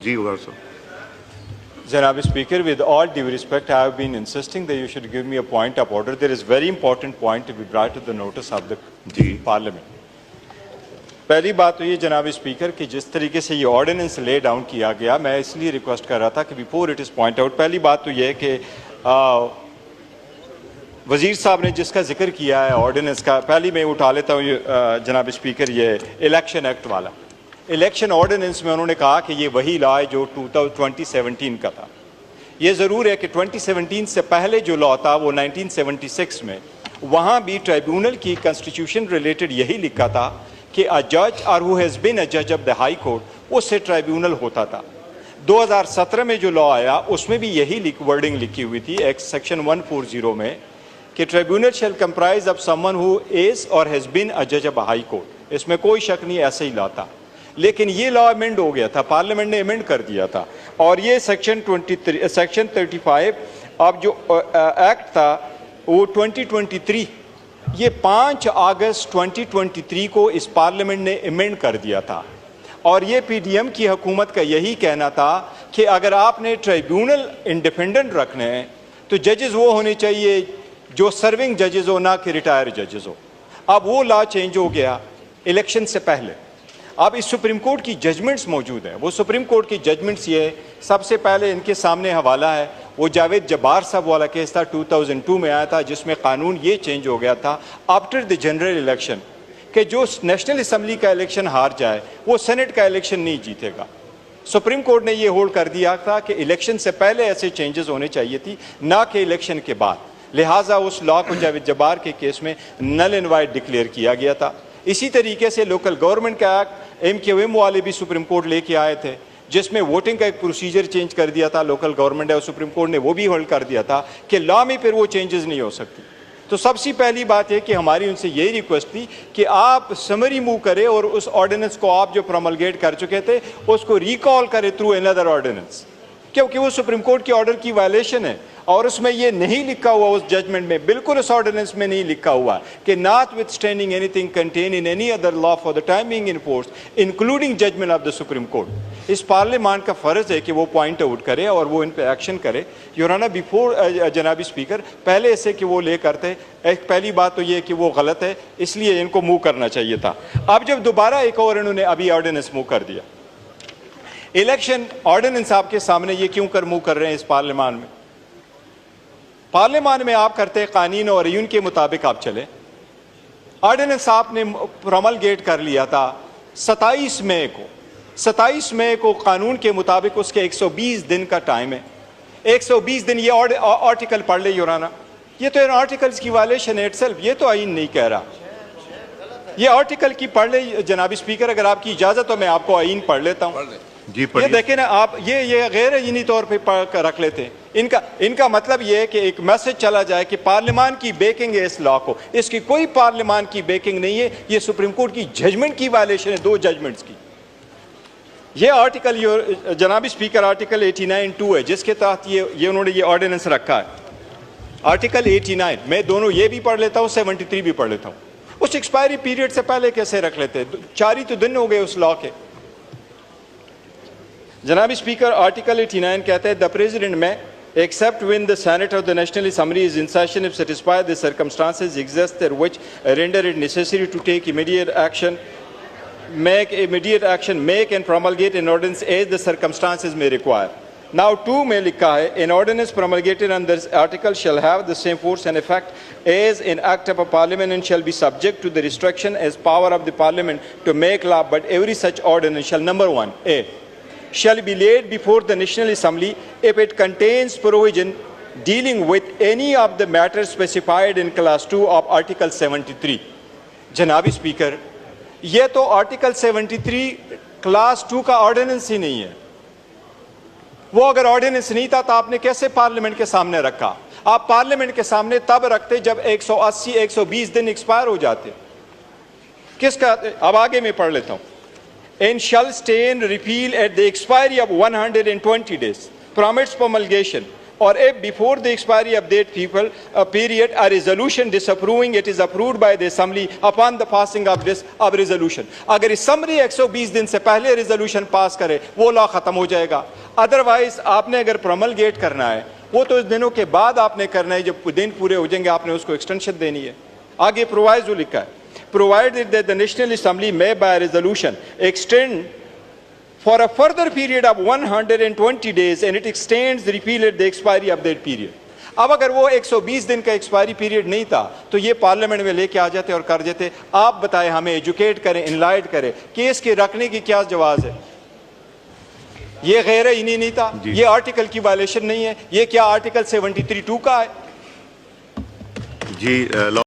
जी वकार साहब। Janab Speaker, with all due respect, I have been insisting that you should give me a point of order. There is very important point to be brought to the notice of the Parliament. पहली बात तो ये जनाब speaker कि जिस तरीके से ये ऑर्डिनेंस ले डाउन किया गया, मैं इसलिए रिक्वेस्ट कर रहा था कि before it is point out, पहली बात तो ये कि वजीर साहब ने जिसका जिक्र किया है ऑर्डिनेंस का, पहली मैं उठा लेता हूँ जनाब स्पीकर, ये इलेक्शन एक्ट वाला। इलेक्शन ऑर्डिनेंस में उन्होंने कहा कि ये वही लॉ है जो 2017 का था। ये ज़रूर है कि 2017 से पहले जो लॉ था वो 1976 में, वहाँ भी ट्राइब्यूनल की कॉन्स्टिट्यूशन रिलेटेड यही लिखा था कि अ जज और हु हैज़ बीन अ जज ऑफ द हाई कोर्ट, उससे ट्राइब्यूनल होता था। 2017 में जो लॉ आया उसमें भी यही वर्डिंग लिखी हुई थी एक्ट सेक्शन 140 में कि tribunal shall comprise of someone who is or has been a जज ऑफ अ हाई कोर्ट। इसमें कोई शक नहीं, ऐसे ही लॉ था। लेकिन ये लॉ अमेंड हो गया था, पार्लियामेंट ने अमेंड कर दिया था, और ये सेक्शन 35 अब जो एक्ट था वो 2023, ये 5 अगस्त 2023 को इस पार्लियामेंट ने अमेंड कर दिया था। और ये पीडीएम की हुकूमत का यही कहना था कि अगर आपने ट्राइब्यूनल इंडिपेंडेंट रखने हैं तो जजेस वो होने चाहिए जो सर्विंग जजेस हो, ना कि रिटायर जजेस हो। अब वो लॉ चेंज हो गया इलेक्शन से पहले। अब इस सुप्रीम कोर्ट की जजमेंट्स मौजूद हैं। वो सुप्रीम कोर्ट की जजमेंट्स ये सबसे पहले इनके सामने हवाला है, वो जावेद जब्बार साहब वाला केस था, 2002 में आया था, जिसमें कानून ये चेंज हो गया था आफ्टर द जनरल इलेक्शन कि जो नेशनल असम्बली का इलेक्शन हार जाए वो सेनेट का इलेक्शन नहीं जीतेगा। सुप्रीम कोर्ट ने ये होल्ड कर दिया था कि इलेक्शन से पहले ऐसे चेंजेस होने चाहिए थी, ना कि इलेक्शन के बाद। लिहाजा उस लॉ को जावेद जब्बार के केस में नल एंड वाइड डिक्लेयर किया गया था। इसी तरीके से लोकल गवर्नमेंट का एक्ट MQM वाले भी सुप्रीम कोर्ट लेके आए थे, जिसमें वोटिंग का एक प्रोसीजर चेंज कर दिया था। लोकल गवर्नमेंट है और सुप्रीम कोर्ट ने वो भी होल्ड कर दिया था कि लॉ में फिर वो चेंजेस नहीं हो सकती। तो सबसे पहली बात है कि हमारी उनसे यही रिक्वेस्ट थी कि आप समरी मूव करें और उस ऑर्डिनेंस को आप जो प्रोमलगेट कर चुके थे उसको रिकॉल करें थ्रू अनदर ऑर्डिनेंस, क्योंकि वो सुप्रीम कोर्ट के ऑर्डर की वायलेशन है। और उसमें ये नहीं लिखा हुआ, उस जजमेंट में बिल्कुल उस ऑर्डिनेंस में नहीं लिखा हुआ कि notwithstanding anything contain in any other law for the time being in force including judgment of the Supreme Court. इस पार्लियामेंट का फ़र्ज़ है कि वो पॉइंट आउट करे और वो इन पर एक्शन करे। योर ऑनर, बिफोर जनाबी स्पीकर, पहले ऐसे कि वो ले करते, एक पहली बात तो ये कि वो गलत है, इसलिए इनको मूव करना चाहिए था। अब जब दोबारा एक और इन्होंने अभी ऑर्डिनेंस मूव कर दिया, इलेक्शन ऑर्डिनेंस आपके सामने, ये क्यों कर मूव कर रहे हैं इस पार्लियामेंट में? पार्लियामेंट में आप करते कानून और यून के मुताबिक आप चले। ऑर्डिनेंस आपने प्रोमलगेट कर लिया था 27 मई को। 27 मई को कानून के मुताबिक उसके 120 दिन का टाइम है। 120 दिन, ये आर्टिकल पढ़ ले योराना, ये तो इन आर्टिकल्स की वायलेशन है इटसेल्फ, ये तो आईन नहीं कह रहा। ये आर्टिकल की पढ़ ले जनाबी स्पीकर, अगर आपकी इजाजत हो मैं आपको आईन पढ़ लेता हूँ। ये देखें ना आप, ये गैर आईनी तौर पे रख लेते हैं। इनका मतलब ये है कि एक मैसेज चला जाए कि पार्लियामान की बेकिंग है इस लॉ को। इसकी कोई पार्लियामान की बेकिंग नहीं है, ये सुप्रीम कोर्ट की जजमेंट की वायलेशन है, 2 जजमेंट्स की। ये आर्टिकल जनाबी स्पीकर आर्टिकल 89(2) है, जिसके तहत ये उन्होंने ये ऑर्डिनेंस रखा है। आर्टिकल 89, मैं दोनों ये भी पढ़ लेता हूँ, 73 भी पढ़ लेता हूँ। उस एक्सपायरी पीरियड से पहले कैसे रख लेते हैं? 4 ही तो दिन हो गए उस लॉ के। जनाब स्पीकर आर्टिकल 89 कहते हैं द प्रेसिडेंट में except when the Senate of the National Assembly is in session if satisfied the circumstances exist there which render it necessary to take immediate action, make and promulgate an ordinance as the circumstances may require. Now 2 में लिखा है an ordinance promulgated under this article shall have the same force and effect as an act of a parliament and shall be subject to the restriction as power of the parliament to make law, but every such ordinance shall, number 1, A, shall be laid before the National Assembly if it contains provision dealing with any of the matters specified in clause 2 of Article 73. जनाबी speaker, ये तो article 73 class 2 का ordinance ही नहीं है। वो अगर ordinance नहीं था तो आपने कैसे पार्लियामेंट के सामने रखा? आप पार्लियामेंट के सामने तब रखते जब 180-120 दिन एक्सपायर हो जाते। किसका? अब आगे मैं पढ़ लेता हूँ। And shall stay and repeal at the expiry of 120 days from its promulgation, or if before the expiry of that period a resolution disapproving it is approved by the assembly upon the passing of this resolution. अगर assembly 120 दिन से पहले resolution pass करे वो law खत्म हो जाएगा. Otherwise आपने अगर promulgate करना है वो तो इस दिनों के बाद आपने करना है, जब दिन पूरे हो जाएंगे आपने उसको extension देनी है. आगे प्रोवाइजो लिखा है, provided that the National Assembly may by resolution extend for a further period of 120 days and it extends the repeal at the expiry of that period. अब अगर वो 120 दिन का एक्सपायरी पीरियड नहीं था तो ये पार्लियामेंट में लेके आ जाते और कर देते. आप बताएं, हमें एजुकेट करें, इनलाइट करें, केस के रखने की क्या जवाब है? ये गैर इन्हीं नहीं था, ये आर्टिकल की वायलेशन नहीं है, ये क्या आर्टिकल 73(2) का है? जी